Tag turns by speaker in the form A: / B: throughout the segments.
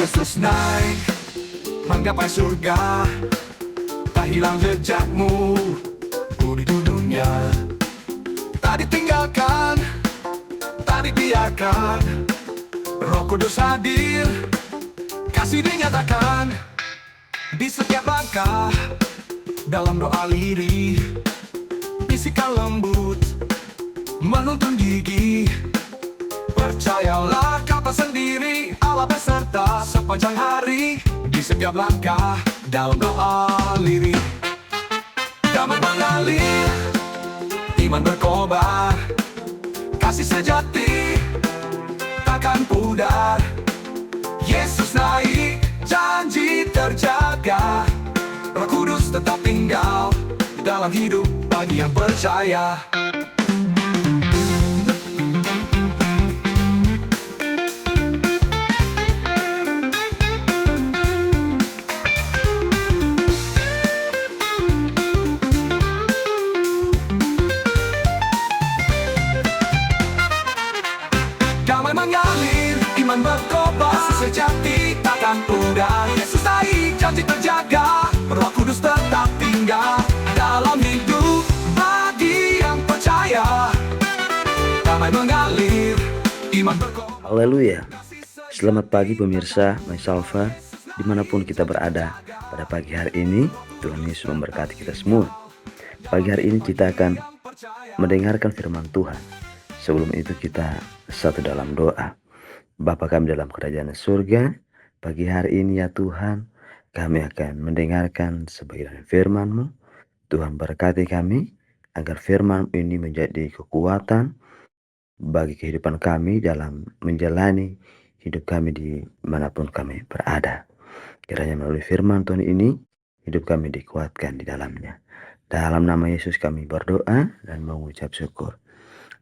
A: Yesus naik menggapai surga, tak hilang jejakmu di dunia. Tak ditinggalkan, tak dibiarkan, Roh Kudus hadir, kasih dinyatakan di setiap langkah. Dalam doa lirih, bisikan lembut menuntun gigi. Percayalah kau tak sendiri, Allah beserta sepanjang hari. Di setiap langkah, dalam doa lirih, damai mengalir, iman berkobar, kasih sejati takkan pudar. Yesus naik, janji terjaga, Roh Kudus tetap tinggal dalam hidup bagi yang percaya. Damai mengalir, iman berkobar, kasih sejati takkan pudar. Yesus naik, janji terjaga, Roh Kudus tetap tinggal dalam hidup bagi yang percaya. Damai mengalir, iman berkobar.
B: Haleluya. Selamat pagi pemirsa My Salva, dimanapun kita berada. Pada pagi hari ini Tuhan Yesus memberkati kita semua. Pagi hari ini kita akan mendengarkan firman Tuhan. Sebelum itu kita satu dalam doa. Bapa kami dalam kerajaan surga, pagi hari ini ya Tuhan, kami akan mendengarkan sebagian firman-Mu. Tuhan berkati kami agar firman ini menjadi kekuatan bagi kehidupan kami dalam menjalani hidup kami di manapun kami berada. Kiranya melalui firman Tuhan ini, hidup kami dikuatkan di dalamnya. Dalam nama Yesus kami berdoa dan mengucap syukur.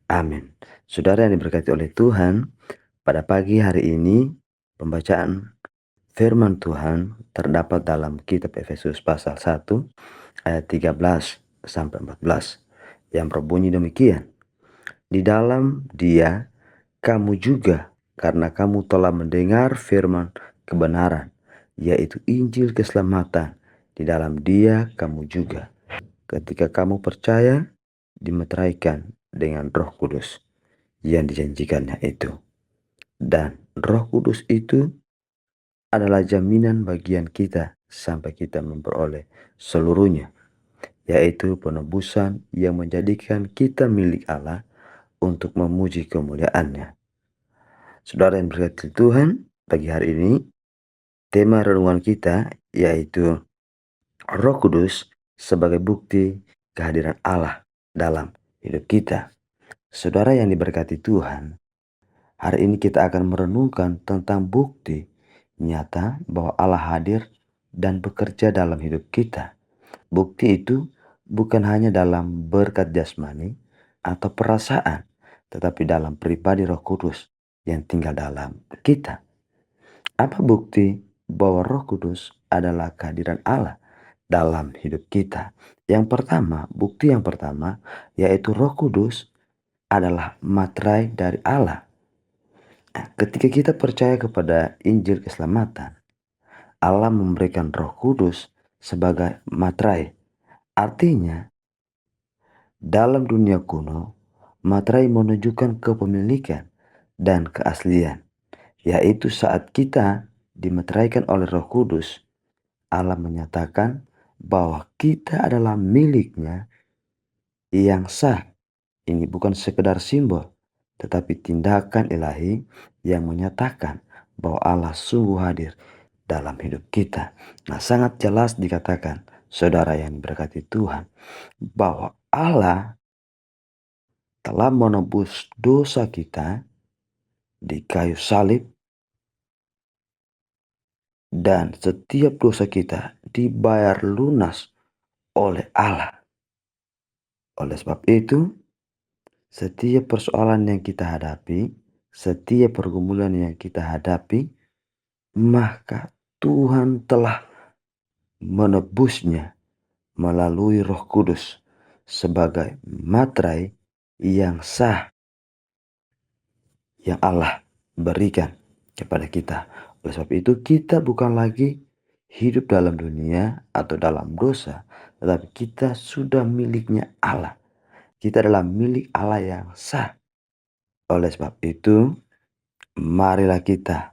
B: Amin. Saudara yang diberkati oleh Tuhan, pada pagi hari ini pembacaan firman Tuhan terdapat dalam kitab Efesus pasal 1 ayat 13 sampai 14 yang berbunyi demikian. Di dalam Dia kamu juga, karena kamu telah mendengar firman kebenaran, yaitu Injil keselamatan, di dalam Dia kamu juga, ketika kamu percaya, dimeteraikan dengan Roh Kudus yang dijanjikannya itu. Dan Roh Kudus itu adalah jaminan bagian kita sampai kita memperoleh seluruhnya, yaitu penebusan yang menjadikan kita milik Allah untuk memuji kemuliaan-Nya. Saudara yang berkati Tuhan, pagi hari ini tema renungan kita yaitu Roh Kudus sebagai bukti kehadiran Allah dalam hidup kita. Saudara yang diberkati Tuhan, hari ini kita akan merenungkan tentang bukti nyata bahwa Allah hadir dan bekerja dalam hidup kita. Bukti itu bukan hanya dalam berkat jasmani atau perasaan, tetapi dalam pribadi Roh Kudus yang tinggal dalam kita. Apa bukti bahwa Roh Kudus adalah kehadiran Allah dalam hidup kita? Yang pertama, bukti yang pertama yaitu Roh Kudus adalah materai dari Allah. Ketika kita percaya kepada Injil keselamatan, Allah memberikan Roh Kudus sebagai materai. Artinya, dalam dunia kuno, materai menunjukkan kepemilikan dan keaslian, yaitu saat kita dimeteraikan oleh Roh Kudus, Allah menyatakan bahwa kita adalah miliknya yang sah. Ini bukan sekedar simbol, tetapi tindakan ilahi yang menyatakan bahwa Allah sungguh hadir dalam hidup kita. Nah, sangat jelas dikatakan, saudara yang diberkati Tuhan, bahwa Allah telah menebus dosa kita di kayu salib, dan setiap dosa kita dibayar lunas oleh Allah. Oleh sebab itu, setiap persoalan yang kita hadapi, setiap pergumulan yang kita hadapi, maka Tuhan telah menebusnya melalui Roh Kudus sebagai materai yang sah yang Allah berikan kepada kita. Oleh sebab itu kita bukan lagi hidup dalam dunia atau dalam dosa, tetapi kita sudah miliknya Allah. Kita adalah milik Allah yang sah. Oleh sebab itu, marilah kita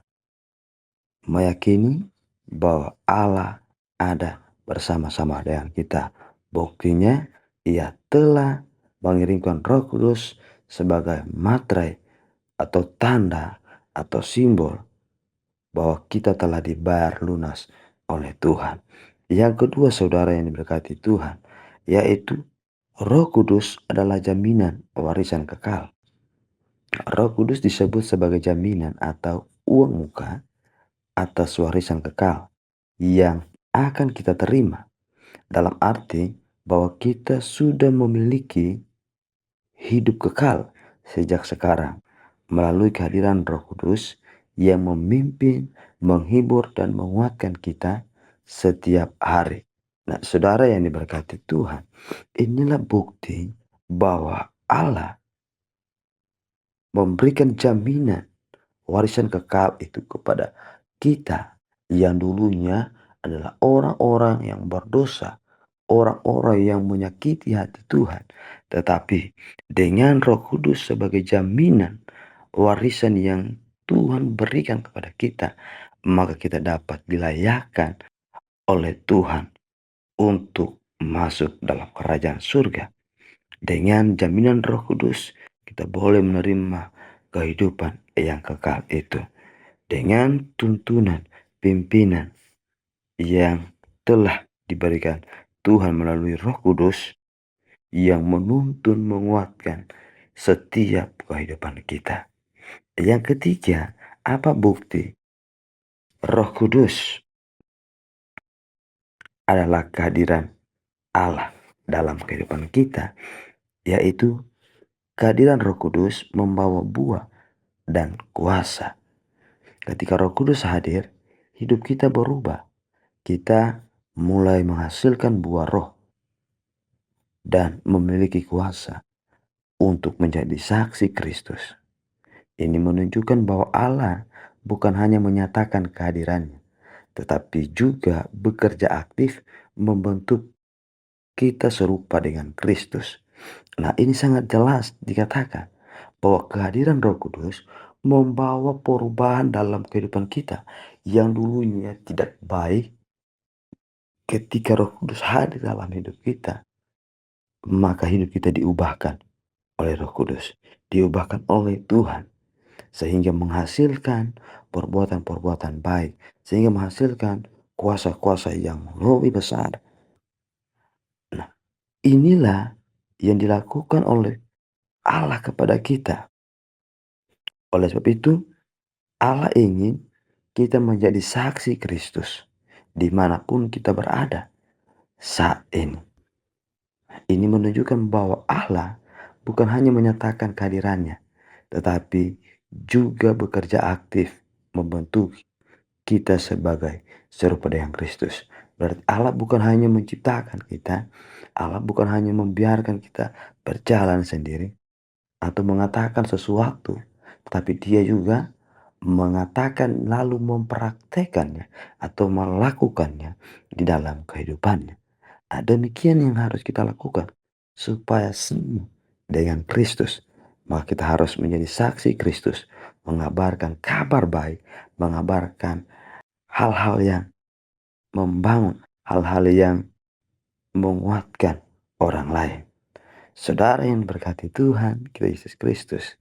B: meyakini bahwa Allah ada bersama-sama dengan kita. Buktinya, Ia telah mengirimkan Roh Kudus sebagai materai atau tanda atau simbol bahwa kita telah dibayar lunas oleh Tuhan. Yang kedua, saudara yang diberkati Tuhan, yaitu Roh Kudus adalah jaminan warisan kekal. Roh Kudus disebut sebagai jaminan atau uang muka atas warisan kekal yang akan kita terima, dalam arti bahwa kita sudah memiliki hidup kekal sejak sekarang melalui kehadiran Roh Kudus yang memimpin, menghibur, dan menguatkan kita setiap hari. Nah, saudara yang diberkati Tuhan, inilah bukti bahwa Allah memberikan jaminan warisan kekal itu kepada kita yang dulunya adalah orang-orang yang berdosa, orang-orang yang menyakiti hati Tuhan. Tetapi dengan Roh Kudus sebagai jaminan warisan yang Tuhan berikan kepada kita, maka kita dapat dilayakkan oleh Tuhan untuk masuk dalam kerajaan surga. Dengan jaminan Roh Kudus, kita boleh menerima kehidupan yang kekal itu. Dengan tuntunan pimpinan yang telah diberikan Tuhan melalui Roh Kudus yang menuntun, menguatkan setiap kehidupan kita. Yang ketiga, apa bukti Roh Kudus adalah kehadiran Allah dalam kehidupan kita, yaitu kehadiran Roh Kudus membawa buah dan kuasa. Ketika Roh Kudus hadir, hidup kita berubah. Kita mulai menghasilkan buah roh dan memiliki kuasa untuk menjadi saksi Kristus. Ini menunjukkan bahwa Allah bukan hanya menyatakan kehadirannya, tetapi juga bekerja aktif membentuk kita serupa dengan Kristus. Nah, ini sangat jelas dikatakan bahwa kehadiran Roh Kudus membawa perubahan dalam kehidupan kita yang dulunya tidak baik. Ketika Roh Kudus hadir dalam hidup kita, maka hidup kita diubahkan oleh Roh Kudus, diubahkan oleh Tuhan, sehingga menghasilkan perbuatan-perbuatan baik, sehingga menghasilkan kuasa-kuasa yang lebih besar. Nah, inilah yang dilakukan oleh Allah kepada kita. Oleh sebab itu, Allah ingin kita menjadi saksi Kristus dimanapun kita berada saat ini. Ini menunjukkan bahwa Allah bukan hanya menyatakan kehadirannya, tetapi juga bekerja aktif membentuk kita sebagai serupa dengan Kristus. Berarti Allah bukan hanya menciptakan kita, Allah bukan hanya membiarkan kita berjalan sendiri atau mengatakan sesuatu, tapi Dia juga mengatakan lalu mempraktekannya atau melakukannya di dalam kehidupannya. Demikian yang harus kita lakukan supaya semua dengan Kristus. Maka kita harus menjadi saksi Kristus, mengabarkan kabar baik, mengabarkan hal-hal yang membangun, hal-hal yang menguatkan orang lain. Saudara yang berkati Tuhan, Yesus Kristus.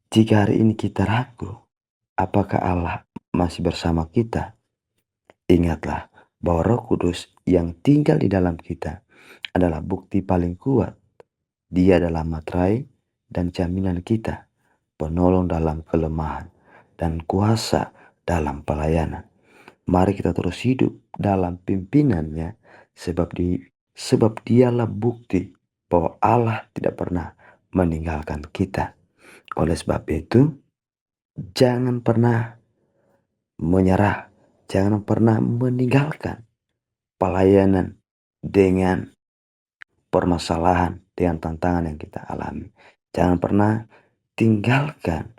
B: Jika hari ini kita ragu, apakah Allah masih bersama kita? Ingatlah bahwa Roh Kudus yang tinggal di dalam kita adalah bukti paling kuat. Dia adalah materai dan jaminan kita, penolong dalam kelemahan, dan kuasa dalam pelayanan. Mari kita terus hidup dalam pimpinannya, sebab dialah bukti bahwa Allah tidak pernah meninggalkan kita. Oleh sebab itu, jangan pernah menyerah, jangan pernah meninggalkan pelayanan dengan permasalahan, dengan tantangan yang kita alami. Jangan pernah tinggalkan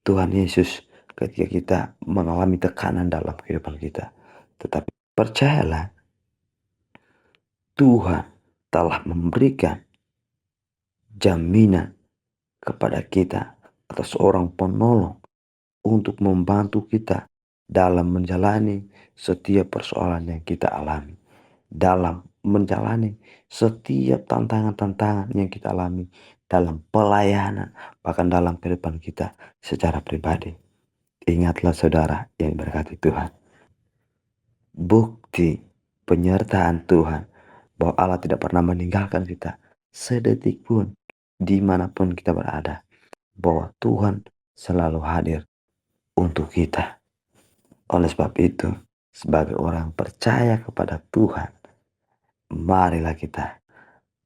B: Tuhan Yesus ketika kita mengalami tekanan dalam kehidupan kita. Tetapi percayalah, Tuhan telah memberikan jaminan kepada kita atau seorang penolong untuk membantu kita dalam menjalani setiap persoalan yang kita alami, dalam menjalani setiap tantangan-tantangan yang kita alami dalam pelayanan, bahkan dalam kehidupan kita secara pribadi. Ingatlah saudara yang diberkati Tuhan, bukti penyertaan Tuhan bahwa Allah tidak pernah meninggalkan kita sedetik pun dimanapun kita berada, bahwa Tuhan selalu hadir untuk kita. Oleh sebab itu, sebagai orang percaya kepada Tuhan, marilah kita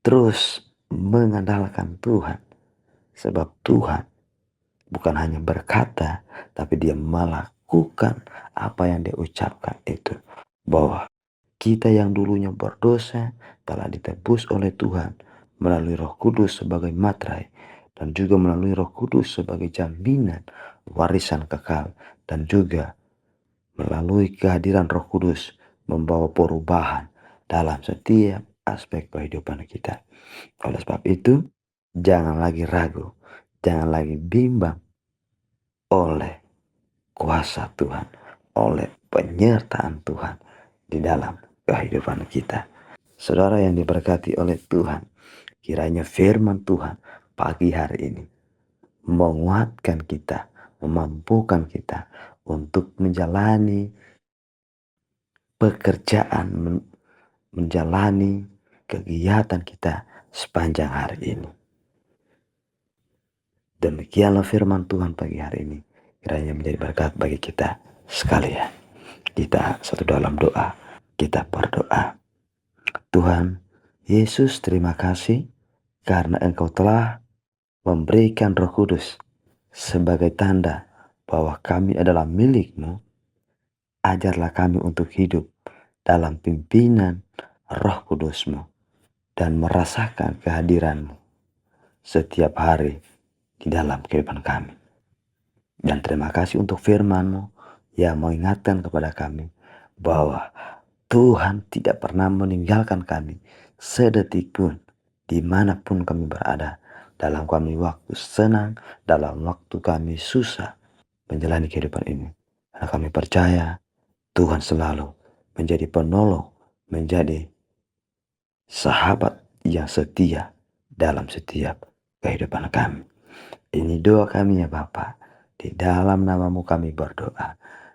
B: terus mengandalkan Tuhan. Sebab Tuhan bukan hanya berkata, tapi Dia melakukan apa yang Dia ucapkan itu. Bahwa kita yang dulunya berdosa telah ditebus oleh Tuhan melalui Roh Kudus sebagai materai, dan juga melalui Roh Kudus sebagai jaminan warisan kekal, dan juga melalui kehadiran Roh Kudus membawa perubahan dalam setiap aspek kehidupan kita. Oleh sebab itu, jangan lagi ragu, jangan lagi bimbang oleh kuasa Tuhan, oleh penyertaan Tuhan di dalam kehidupan kita. Saudara yang diberkati oleh Tuhan, kiranya firman Tuhan pagi hari ini menguatkan kita, memampukan kita untuk menjalani pekerjaan, menjalani kegiatan kita sepanjang hari ini. Demikianlah firman Tuhan pagi hari ini, kiranya menjadi berkat bagi kita sekalian. Kita satu dalam doa, kita berdoa. Tuhan Yesus, terima kasih karena Engkau telah memberikan Roh Kudus sebagai tanda bahwa kami adalah milik-Mu. Ajarlah kami untuk hidup dalam pimpinan Roh Kudus-Mu dan merasakan kehadiran-Mu setiap hari di dalam kehidupan kami. Dan terima kasih untuk firman-Mu yang mengingatkan kepada kami bahwa Tuhan tidak pernah meninggalkan kami sedetik pun dimanapun kami berada, dalam kami waktu senang, dalam waktu kami susah menjalani kehidupan ini. Karena kami percaya Tuhan selalu menjadi penolong, menjadi sahabat yang setia dalam setiap kehidupan kami. Ini doa kami ya Bapa. Di dalam nama-Mu kami berdoa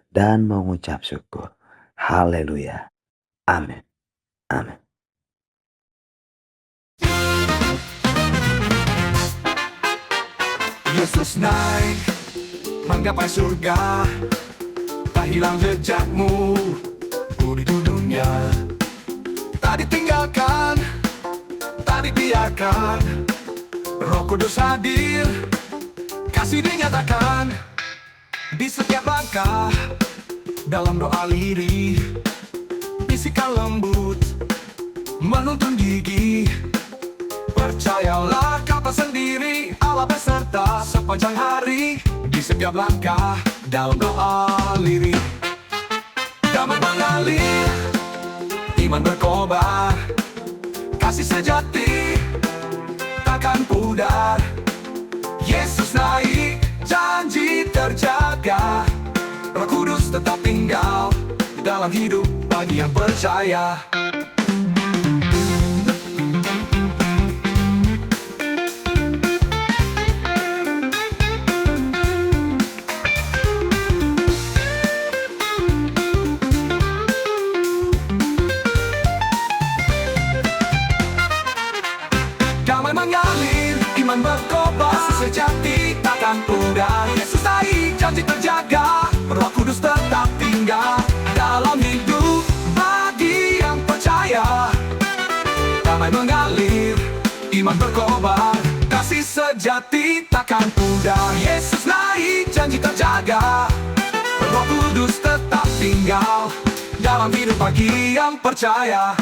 B: dan mengucap syukur. Haleluya. Amin. Amin.
A: Yesus naik menggapai surga, tak hilang jejakmu di dunia. Tak ditinggalkan, tak dibiarkan, Roh Kudus hadir, kasih dinyatakan di setiap langkah. Dalam doa lirih, bisikan lembut menuntun gigi. Percayalah kau tak sendiri, Allah beserta sepanjang hari. Di setiap langkah dalam doa lirih, damai mengalir, iman berkobar, kasih sejati takkan pudar. Yesus naik, janji terjaga, Roh Kudus tetap tinggal dalam hidup bagi yang percaya. Damai mengalir, iman berkobar, sejati takkan pudar. Yesus naik, janji terjaga, Roh Kudus tetap tinggal dalam hidup bagi yang percaya. Damai mengalir, iman berkobar, kasih sejati takkan pudar. Yesus naik, janji terjaga, Roh Kudus tetap tinggal dalam hidup bagi yang percaya.